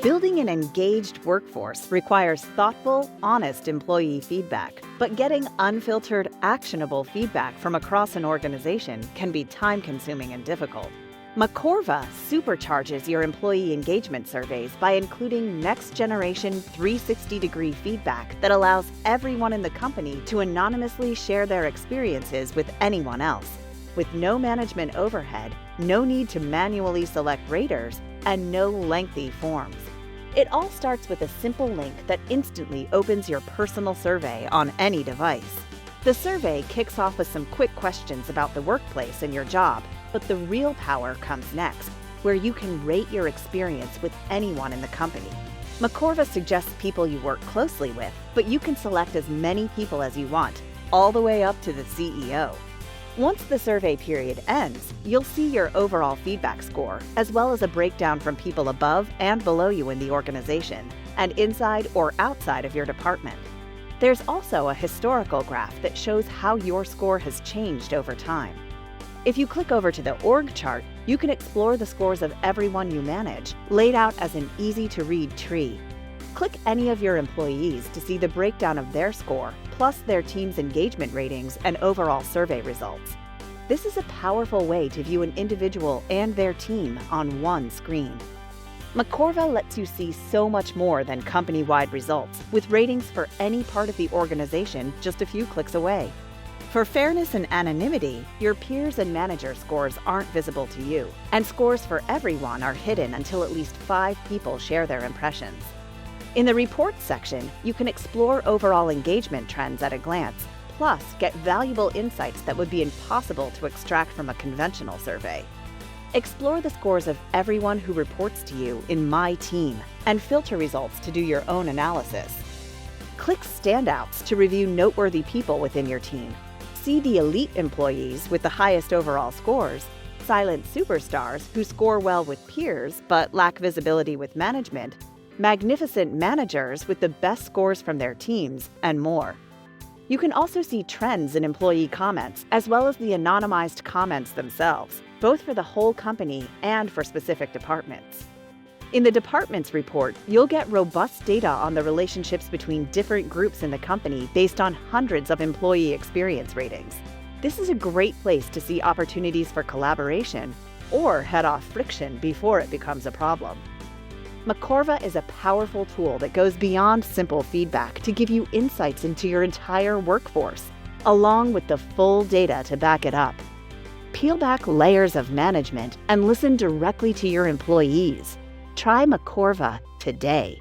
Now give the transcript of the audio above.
Building an engaged workforce requires thoughtful, honest employee feedback, but getting unfiltered, actionable feedback from across an organization can be time-consuming and difficult. Macorva supercharges your employee engagement surveys by including next-generation 360-degree feedback that allows everyone in the company to anonymously share their experiences with anyone else. With no management overhead, no need to manually select raters, and no lengthy forms. It all starts with a simple link that instantly opens your personal survey on any device. The survey kicks off with some quick questions about the workplace and your job, but the real power comes next, where you can rate your experience with anyone in the company. Macorva suggests people you work closely with, but you can select as many people as you want, all the way up to the CEO. Once the survey period ends, you'll see your overall feedback score, as well as a breakdown from people above and below you in the organization, and inside or outside of your department. There's also a historical graph that shows how your score has changed over time. If you click over to the org chart, you can explore the scores of everyone you manage, laid out as an easy-to-read tree. Click any of your employees to see the breakdown of their score, plus their team's engagement ratings and overall survey results. This is a powerful way to view an individual and their team on one screen. Macorva lets you see so much more than company-wide results, with ratings for any part of the organization just a few clicks away. For fairness and anonymity, your peers and manager scores aren't visible to you, and scores for everyone are hidden until at least 5 people share their impressions. In the Reports section, you can explore overall engagement trends at a glance, plus get valuable insights that would be impossible to extract from a conventional survey. Explore the scores of everyone who reports to you in My Team, and filter results to do your own analysis. Click Standouts to review noteworthy people within your team. See the elite employees with the highest overall scores, silent superstars who score well with peers but lack visibility with management, magnificent managers with the best scores from their teams, and more. You can also see trends in employee comments, as well as the anonymized comments themselves, both for the whole company and for specific departments. In the Departments report, you'll get robust data on the relationships between different groups in the company based on hundreds of employee experience ratings. This is a great place to see opportunities for collaboration or head off friction before it becomes a problem. Macorva is a powerful tool that goes beyond simple feedback to give you insights into your entire workforce, along with the full data to back it up. Peel back layers of management and listen directly to your employees. Try Macorva today.